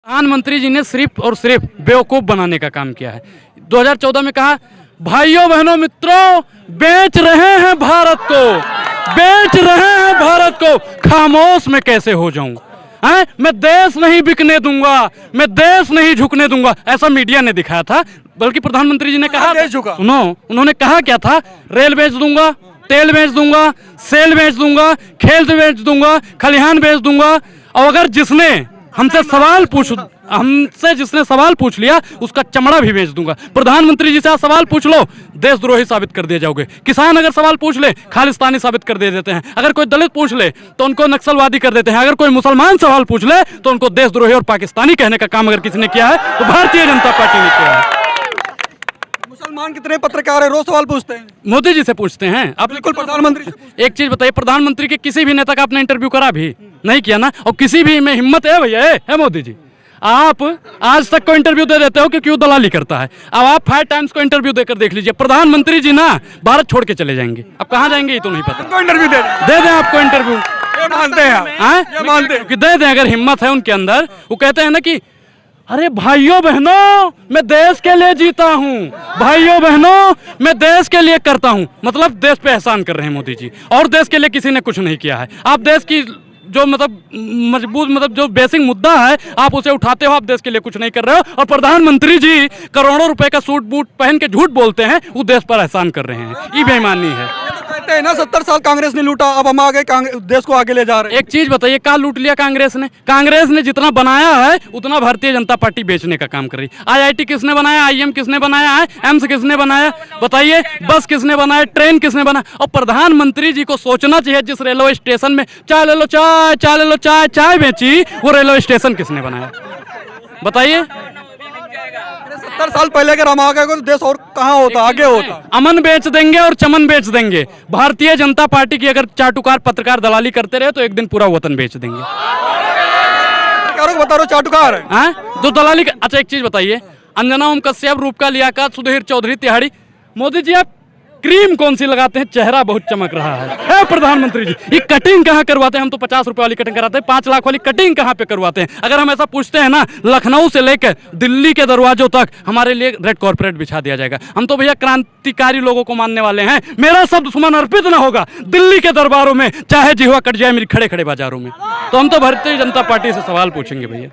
प्रधानमंत्री जी ने सिर्फ और सिर्फ बेवकूफ़ बनाने का काम किया है। 2014 में कहा, भाइयों बहनों मित्रों, बेच रहे हैं भारत को, बेच रहे हैं भारत को, खामोश मैं कैसे हो जाऊं? मैं देश नहीं बिकने दूंगा, मैं देश नहीं झुकने दूंगा, ऐसा मीडिया ने दिखाया था। बल्कि प्रधानमंत्री जी ने कहा, सुनो, उन्होंने कहा क्या था? रेल बेच दूंगा, तेल बेच दूंगा, सेल बेच दूंगा, खेत बेच दूंगा, खलिहान बेच दूंगा। और अगर जिसने हमसे जिसने सवाल पूछ लिया उसका चमड़ा भी बेच दूंगा। प्रधानमंत्री जी से आप सवाल पूछ लो, देशद्रोही साबित कर दिए जाओगे। किसान अगर सवाल पूछ ले, खालिस्तानी साबित कर दे देते हैं। अगर कोई दलित पूछ ले तो उनको नक्सलवादी कर देते हैं। अगर कोई मुसलमान सवाल पूछ ले तो उनको देशद्रोही और पाकिस्तानी कहने का काम अगर किसी ने किया है तो भारतीय जनता पार्टी ने किया है। मुसलमान कितने पत्रकार है, रोज सवाल पूछते हैं, मोदी जी से पूछते हैं। आप बिल्कुल प्रधानमंत्री से। एक चीज बताइए, प्रधानमंत्री के किसी भी नेता का आपने इंटरव्यू करा भी नहीं किया ना? और किसी भी में हिम्मत है भैया? है मोदी जी, आप आज तक को इंटरव्यू दे देते हो कि क्यों दलाली करता है। अब आप 5 टाइम्स को इंटरव्यू देकर देख लीजिए। प्रधानमंत्री जी ना भारत छोड़ के चले जाएंगे। अब कहाँ जाएंगे ये तो नहीं पता। इंटरव्यू दे दें आपको इंटरव्यू, मानते हैं, मानते हैं कि दे दें अगर हिम्मत है उनके अंदर। वो कहते हैं ना कि अरे भाइयों बहनों, मैं देश के लिए जीता हूँ, भाइयों बहनों मैं देश के लिए करता हूँ। मतलब देश पे एहसान कर रहे हैं मोदी जी, और देश के लिए किसी ने कुछ नहीं किया है। आप देश की जो मजबूत जो बेसिक मुद्दा है आप उसे उठाते हो, आप देश के लिए कुछ नहीं कर रहे हो। और प्रधानमंत्री जी करोड़ों रुपए का सूट बूट पहन के झूठ बोलते हैं, वो देश पर एहसान कर रहे हैं। ये बेईमानी है। कहते हैं ना 70 साल कांग्रेस ने लूटा, अब हम आगे देश को आगे ले जा रहे हैं। एक चीज बताइए, क्या लूट लिया कांग्रेस ने? कांग्रेस ने जितना बनाया है उतना भारतीय जनता पार्टी बेचने का काम कर रही है। IIT किसने बनाया? IIM किसने बनाया है? एम्स किसने बनाया? बताइए। बस किसने बनाया? ट्रेन किसने बनाया? और प्रधानमंत्री जी को सोचना चाहिए, जिस रेलवे स्टेशन में चाय ले लो, चाय ले लो, चाय बेची, वो रेलवे स्टेशन किसने बनाया? बताइए। 70 साल पहले अगर हम आ गए तो देश और कहाँ होता, आगे होता। अमन बेच देंगे और चमन बेच देंगे। भारतीय जनता पार्टी की अगर चाटुकार पत्रकार दलाली करते रहे तो एक दिन पूरा वतन बेच देंगे। बता रहा चाटुकार है जो दलाली। अच्छा एक चीज बताइए, अंजना ओम कश्यप, रूपका लियाकत, सुधीर चौधरी, तिहाड़ी, मोदी जी आप क्रीम कौन सी लगाते हैं? चेहरा बहुत चमक रहा है। प्रधानमंत्री जी ये कटिंग कहाँ करवाते हैं? हम तो 50 रुपए वाली कटिंग कराते हैं, 5 लाख वाली कटिंग कहाँ पे करवाते हैं? अगर हम ऐसा पूछते हैं ना, लखनऊ से लेकर दिल्ली के दरवाजों तक हमारे लिए रेड कॉर्पोरेट बिछा दिया जाएगा। हम तो भैया क्रांतिकारी लोगों को मानने वाले हैं। मेरा शब्द समर्पित ना होगा दिल्ली के दरबारों में, चाहे जिह्वा कट जाए मेरी खड़े खड़े बाजारों में। तो हम तो भारतीय जनता पार्टी से सवाल पूछेंगे भैया।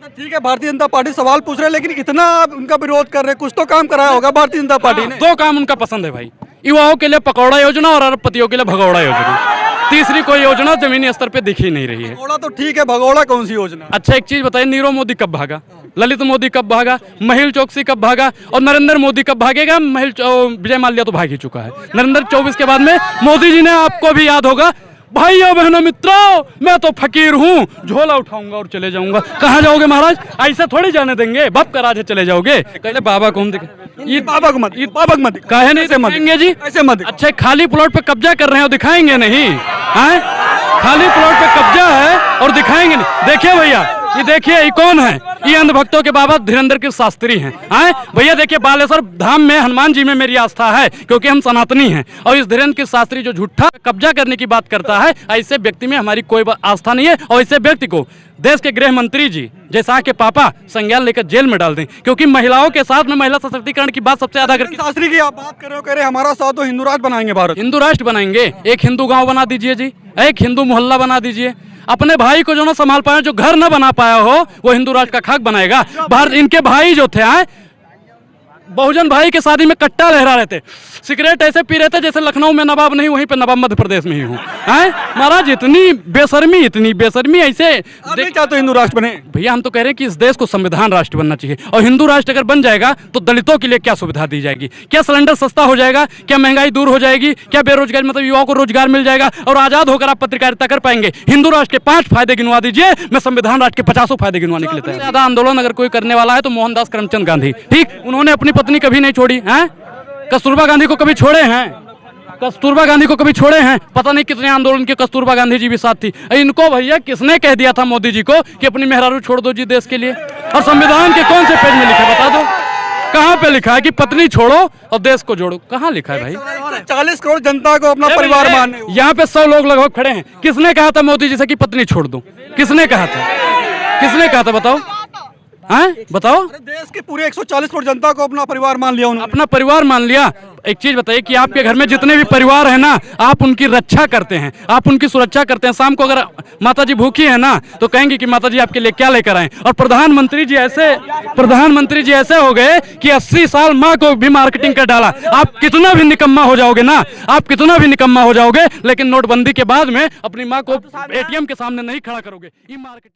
ठीक है, भारतीय जनता पार्टी सवाल पूछ रहे हैं, लेकिन इतना आप उनका विरोध कर रहे हैं, कुछ तो काम कराया होगा भारतीय जनता पार्टी ने। 2 काम उनका पसंद है भाई, युवाओं के लिए पकौड़ा योजना और अरबपतियों के लिए भगौड़ा योजना। तीसरी कोई योजना जमीनी स्तर पे दिख ही नहीं रही है। भगौड़ा तो ठीक है, भगौड़ा कौन सी योजना? अच्छा एक चीज बताइए, नीरव मोदी कब भागा? ललित मोदी कब भागा? महिल चौकसी कब भागा? और नरेंद्र मोदी कब भागेगा? विजय माल्या तो भाग ही चुका है। नरेंद्र 24 के बाद में मोदी जी ने, आपको भी याद होगा, भाइयों बहनों मित्रों मैं तो फकीर हूँ, झोला उठाऊंगा और चले जाऊंगा। कहाँ जाओगे महाराज? ऐसा थोड़ी जाने देंगे, बाप का राज है, चले जाओगे। कहले बाबा को हम दिखे, ईद बाबा को मत काहे नहीं दिखाएंगे जी? ऐसे मत। अच्छा खाली प्लॉट पे कब्जा कर रहे हैं और दिखाएंगे नहीं? खाली प्लॉट पे कब्जा है और दिखाएंगे नहीं? देखिए भैया, ये देखिए ये कौन है? ये अंधभक्तों के बाबा धीरेन्द्र कृष्ण शास्त्री हैं। भैया देखिए, बालेश्वर धाम में हनुमान जी में मेरी आस्था है क्योंकि हम सनातनी हैं। और इस धीरेन्द्र कृष्ण शास्त्री जो झूठा कब्जा करने की बात करता है, ऐसे व्यक्ति में हमारी कोई आस्था नहीं है। और ऐसे व्यक्ति को देश के गृह मंत्री जी जैसा के पापा संज्ञान लेकर जेल में डाल दें, क्योंकि महिलाओं के साथ में महिला सशक्तिकरण की बात सबसे ज्यादा करके। शास्त्री की आप बात कर रहे हो, कह रहे हमारा साथ तो हिंदू राष्ट्र बनाएंगे, भारत हिंदू राष्ट्र बनाएंगे। एक हिंदू गाँव बना दीजिए जी, एक हिंदू मोहल्ला बना दीजिए। अपने भाई को जो ना संभाल पाया, जो घर ना बना पाया हो, वो हिंदू राष्ट्र का खाक बनाएगा। इनके भाई जो थे बहुजन भाई के शादी में कट्टा लहरा रहे थे, सिगरेट ऐसे पी रहे थे जैसे लखनऊ में नवाब नहीं, वहीं पे नवाब मध्य प्रदेश में ही हूँ। महाराज इतनी बेशर्मी ऐसे चाहते हिंदू राष्ट्र बने? भैया हम तो कह रहे हैं कि इस देश को संविधान राष्ट्र बनना चाहिए। और हिंदू राष्ट्र अगर बन जाएगा तो दलितों के लिए क्या सुविधा दी जाएगी? क्या सिलेंडर सस्ता हो जाएगा? क्या महंगाई दूर हो जाएगी? क्या बेरोजगारी, मतलब युवाओं को रोजगार मिल जाएगा और आजाद होकर आप पत्रकारिता कर पाएंगे? हिंदू राष्ट्र के 5 फायदे गिनवा दीजिए, मैं संविधान राष्ट्र के 50 फायदे गिनवाने के लिए तैयार। ज्यादा आंदोलन अगर कोई करने वाला है तो मोहनदास करमचंद गांधी, ठीक, उन्होंने अपनी पत्नी कभी नहीं छोड़ी हैं। कस्तूरबा गांधी को कभी छोड़े हैं? कस्तूरबा गांधी को कभी छोड़े हैं? पता नहीं कितने आंदोलन के कस्तूरबा गांधी जी भी साथ थी। इनको भैया किसने कह दिया था मोदी जी को कि अपनी मेहरारू छोड़ दो जी देश के लिए? और संविधान के कौन से पेज में लिखा है बता दो? कहाँ पे लिखा है कि पत्नी छोड़ो और देश को जोड़ो? कहाँ लिखा है भाई? 40 करोड़ जनता को अपना परिवार माने। यहाँ पे 100 लोग लगभग खड़े हैं। किसने कहा था मोदी जी से कि पत्नी छोड़ दो? किसने कहा था? बताओ। हैं बताओ। अरे देश की पूरे 140 करोड़ जनता को अपना परिवार मान लिया उन्होंने। अपना परिवार मान लिया। एक चीज बताइए कि आपके घर में जितने भी परिवार है ना, आप उनकी रक्षा करते हैं, आप उनकी सुरक्षा करते हैं। शाम को अगर माता जी भूखी है ना तो कहेंगे कि माता जी आपके लिए क्या लेकर आए। और प्रधानमंत्री जी ऐसे हो गए कि 80 साल माँ को भी मार्केटिंग कर डाला। आप कितना भी निकम्मा हो जाओगे ना, आप कितना भी निकम्मा हो जाओगे, लेकिन नोटबंदी के बाद में अपनी माँ को एटीएम के सामने नहीं खड़ा करोगे। ये मार्केटिंग